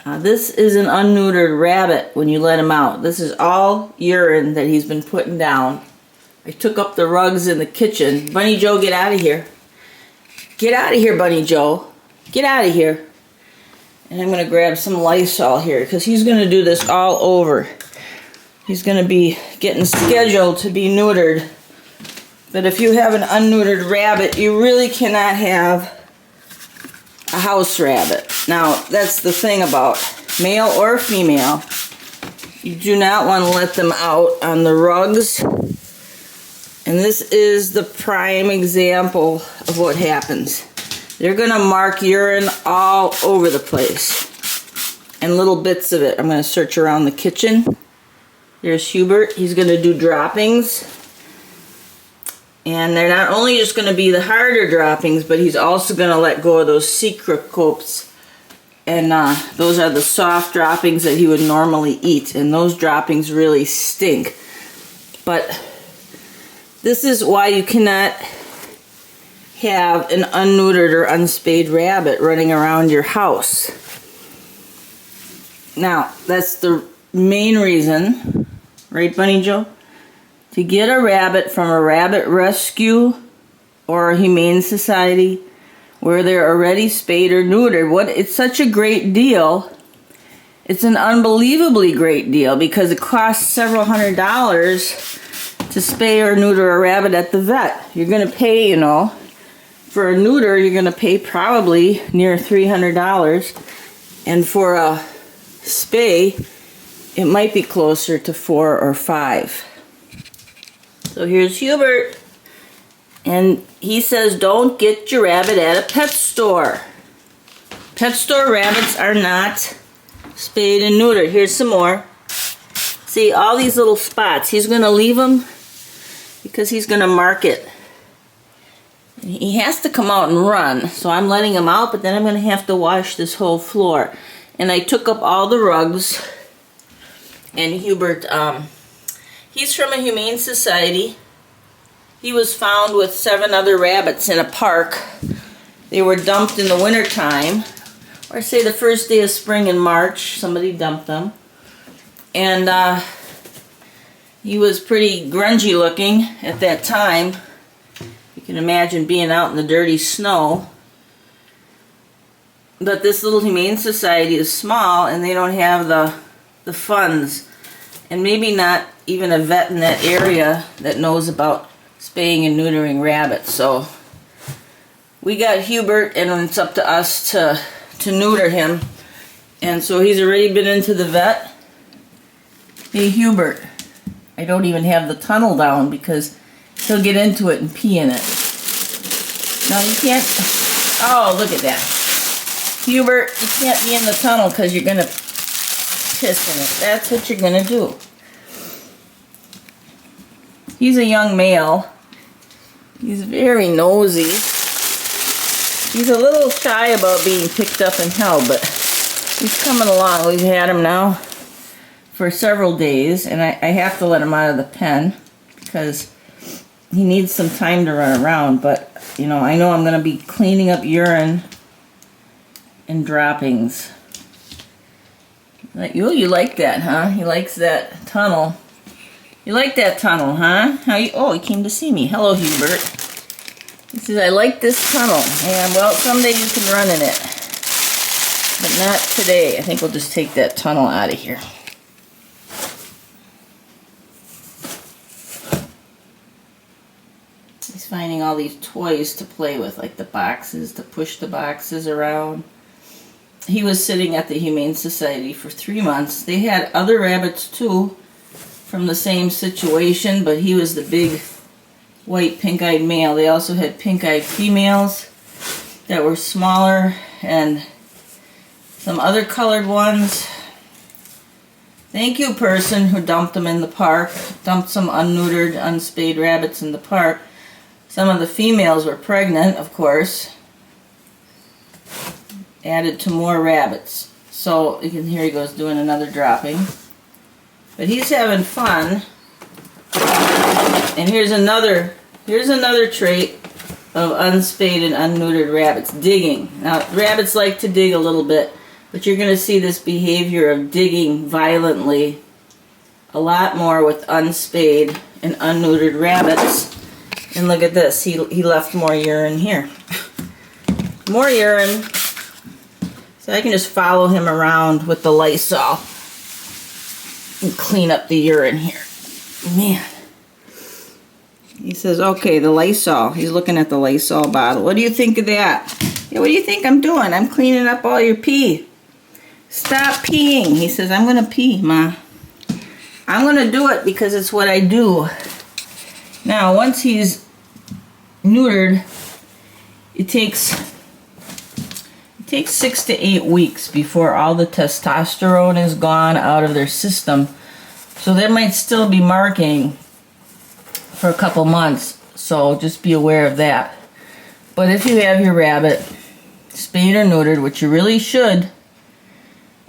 This is an unneutered rabbit when you let him out. This is all urine that he's been putting down. I took up the rugs in the kitchen. Bunny Joe, get out of here. Get out of here, Bunny Joe. Get out of here. And I'm going to grab some Lysol here because he's going to do this all over. He's going to be getting scheduled to be neutered. But if you have an unneutered rabbit, you really cannot have a house rabbit. Now, that's the thing about male or female. You do not want to let them out on the rugs. And this is the prime example of what happens. They're going to mark urine all over the place. And little bits of it. I'm going to search around the kitchen. There's Hubert. He's going to do droppings. And they're not only just going to be the harder droppings, but he's also going to let go of those secret copes. And those are the soft droppings that he would normally eat. And those droppings really stink. But this is why you cannot have an unneutered or unspayed rabbit running around your house. Now, that's the main reason, right, Bunny Joe? To get a rabbit from a rabbit rescue or a humane society where they're already spayed or neutered. It's such a great deal. It's an unbelievably great deal because it costs several $100s to spay or neuter a rabbit at the vet. You're going to pay, you know, for a neuter, you're going to pay probably near $300. And for a spay, it might be closer to $4 or $5. So here's Hubert, and he says don't get your rabbit at a pet store. Pet store rabbits are not spayed and neutered. Here's some more. See, all these little spots, he's going to leave them because he's going to mark it. He has to come out and run, so I'm letting him out, but then I'm going to have to wash this whole floor. And I took up all the rugs, and Hubert, he's from a humane society. He was found with 7 other rabbits in a park. They were dumped in the wintertime, or say the first day of spring in March. Somebody dumped them. And he was pretty grungy looking at that time. You can imagine being out in the dirty snow. But this little humane society is small, and they don't have the funds. And maybe not even a vet in that area that knows about spaying and neutering rabbits. So we got Hubert, and it's up to us to neuter him. And so he's already been into the vet. Hey Hubert, I don't even have the tunnel down because he'll get into it and pee in it. No, you can't. Oh, look at that. Hubert, you can't be in the tunnel because you're going to piss in it. That's what you're going to do. He's a young male. He's very nosy. He's a little shy about being picked up and held, but he's coming along. We've had him now for several days, and I have to let him out of the pen because he needs some time to run around. But, you know I'm going to be cleaning up urine and droppings. You like that, huh? He likes that tunnel. You like that tunnel, huh? Oh, he came to see me. Hello, Hubert. He says, I like this tunnel. And, well, someday you can run in it. But not today. I think we'll just take that tunnel out of here. He's finding all these toys to play with, like the boxes, to push the boxes around. He was sitting at the Humane Society for 3 months. They had other rabbits, too, from the same situation, but he was the big white pink-eyed male. They also had pink-eyed females that were smaller and some other colored ones. Thank you, person who dumped them in the park. Dumped some unneutered, unspayed rabbits in the park. Some of the females were pregnant, of course. Added to more rabbits. So you can hear he goes doing another dropping. But he's having fun. And here's another trait of unspayed and unneutered rabbits, digging. Now, rabbits like to dig a little bit, But you're going to see this behavior of digging violently a lot more with unspayed and unneutered rabbits. And look at this, he left more urine here. More urine. So I can just follow him around with the Lysol and clean up the urine here. Man. He says, okay, the Lysol. He's looking at the Lysol bottle. What do you think of that? Yeah, what do you think I'm doing? I'm cleaning up all your pee. Stop peeing. He says, I'm going to pee, Ma. I'm going to do it because it's what I do. Now, once he's neutered, it takes 6 to 8 weeks before all the testosterone is gone out of their system. So there might still be marking for a couple months. So just be aware of that. But if you have your rabbit spayed or neutered, which you really should,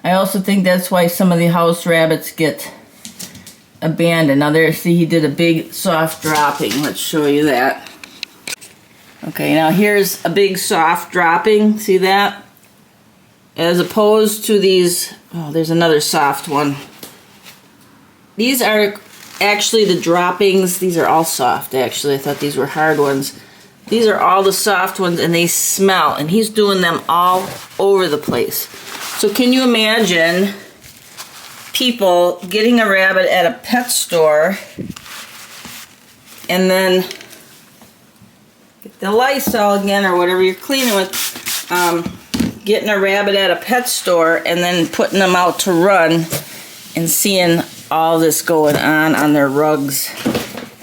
I also think that's why some of the house rabbits get abandoned. Now there, see, he did a big soft dropping. Let's show you that. Okay, now here's a big soft dropping. See that? As opposed to these, oh, there's another soft one. These are actually the droppings. These are all soft, actually. I thought these were hard ones. These are all the soft ones, and they smell, and he's doing them all over the place. So can you imagine people getting a rabbit at a pet store and then get the Lysol again or whatever you're cleaning with, getting a rabbit at a pet store and then putting them out to run and seeing all this going on their rugs,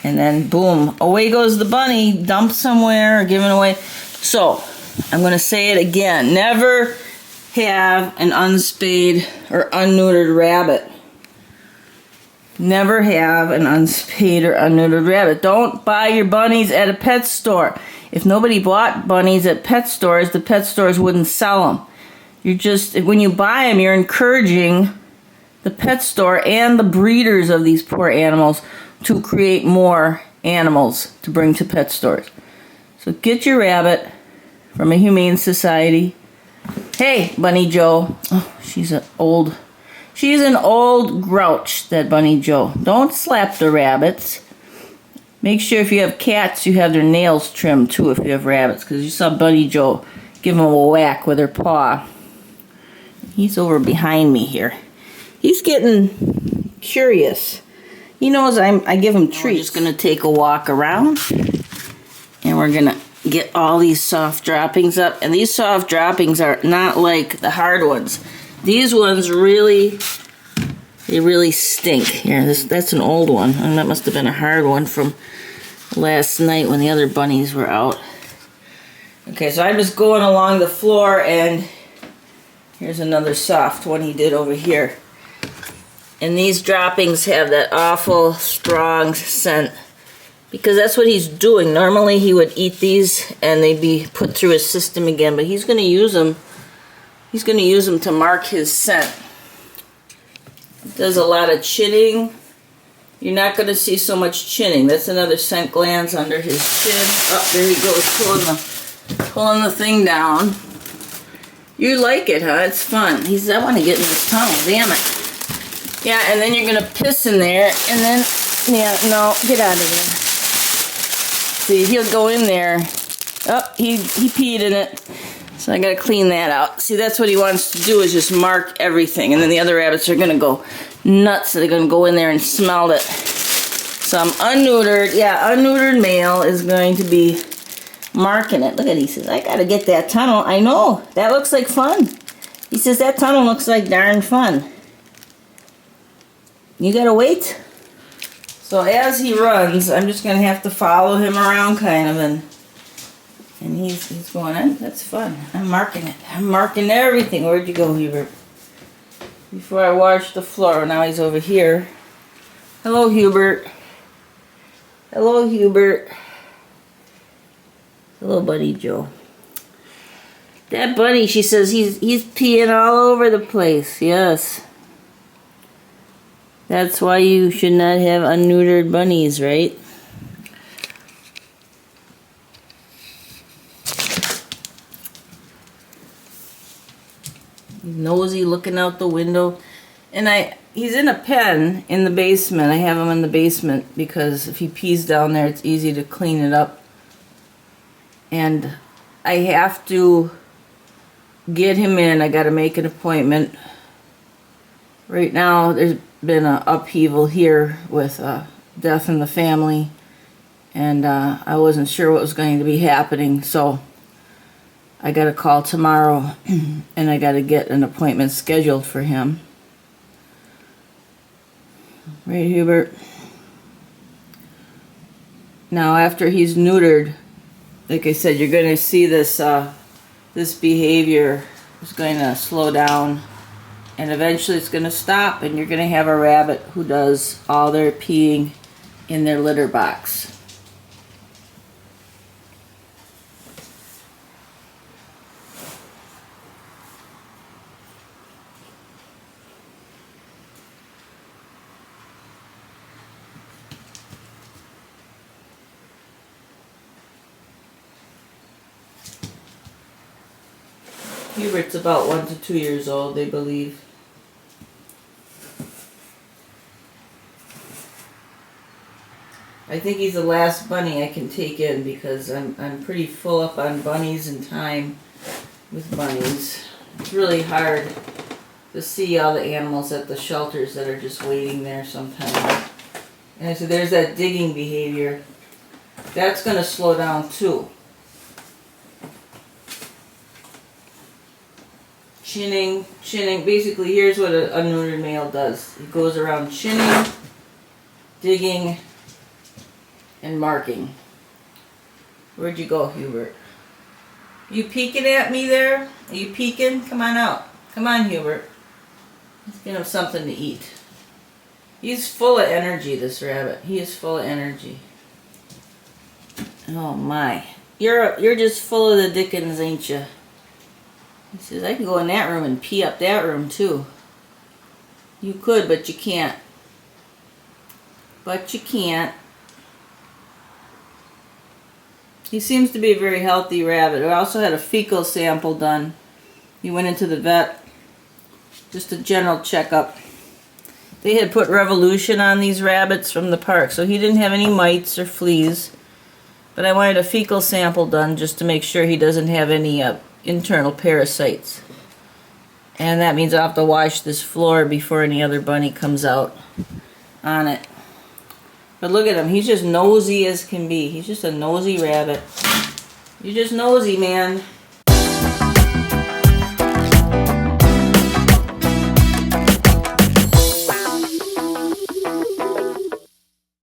and then boom, away goes the bunny, dumped somewhere or given away. So I'm going to say it again, never have an unspayed or unneutered rabbit. Never have an unspayed or unneutered rabbit. Don't buy your bunnies at a pet store. If nobody bought bunnies at pet stores, the pet stores wouldn't sell them. You're just, when you buy them, you're encouraging the pet store and the breeders of these poor animals to create more animals to bring to pet stores. So get your rabbit from a humane society. Hey, Bunny Joe. Oh, she's an old grouch, that Bunny Joe. Don't slap the rabbits. Make sure if you have cats, you have their nails trimmed too if you have rabbits, because you saw Bunny Joe give him a whack with her paw. He's over behind me here. He's getting curious. He knows I give him treats. We're just going to take a walk around, and we're going to get all these soft droppings up. And these soft droppings are not like the hard ones. These ones really stink. Here, that's an old one. And that must have been a hard one from last night when the other bunnies were out. Okay, so I'm just going along the floor, and here's another soft one he did over here. And these droppings have that awful strong scent, because that's what he's doing. Normally he would eat these and they'd be put through his system again, but he's going to use them. He's going to use them to mark his scent. He does a lot of chinning. You're not going to see so much chinning. That's another scent glands under his chin. Oh, there he goes, pulling the thing down. You like it, huh? It's fun. He says, I want to get in his tunnel. Damn it. Yeah, and then you're going to piss in there, and then, yeah, no, get out of there. See, he'll go in there. Oh, he peed in it. So I got to clean that out. See, that's what he wants to do, is just mark everything. And then the other rabbits are going to go nuts. They're going to go in there and smell it. Some unneutered, yeah, unneutered male is going to be marking it. Look at it. He says, I got to get that tunnel. I know. That looks like fun. He says, that tunnel looks like darn fun. You got to wait. So as he runs, I'm just going to have to follow him around kind of, and he's going in. That's fun. I'm marking it. I'm marking everything. Where'd you go, Hubert? Before I washed the floor. Now he's over here. Hello, Hubert. Hello, Hubert. Hello, Buddy Joe. That bunny, she says, he's peeing all over the place. Yes. That's why you should not have unneutered bunnies, right? He's nosy, looking out the window. And he's in a pen in the basement. I have him in the basement because if he pees down there, it's easy to clean it up. And I have to get him in. I got to make an appointment. Right now, there's been an upheaval here with death in the family. And I wasn't sure what was going to be happening, so I got a call tomorrow and I got to get an appointment scheduled for him. Right, Hubert? Now, after he's neutered, like I said, you're going to see this this behavior is going to slow down, and eventually it's going to stop, and you're going to have a rabbit who does all their peeing in their litter box. Hubert's about 1 to 2 years old, they believe. I think he's the last bunny I can take in because I'm pretty full up on bunnies and time with bunnies. It's really hard to see all the animals at the shelters that are just waiting there sometimes. And so there's that digging behavior. That's going to slow down too. Chinning. Basically, here's what a neutered male does. He goes around chinning, digging, and marking. Where'd you go, Hubert? You peeking at me there? Are you peeking? Come on out. Come on, Hubert. Let's get him something to eat. He's full of energy, this rabbit. He is full of energy. Oh my. You're just full of the dickens, ain't you? He says, I can go in that room and pee up that room too. You could, but you can't. But you can't. He seems to be a very healthy rabbit. I also had a fecal sample done. He went into the vet. Just a general checkup. They had put Revolution on these rabbits from the park, so he didn't have any mites or fleas. But I wanted a fecal sample done just to make sure he doesn't have any internal parasites. And that means I'll have to wash this floor before any other bunny comes out on it. But look at him. He's just nosy as can be. He's just a nosy rabbit. You're just nosy, man.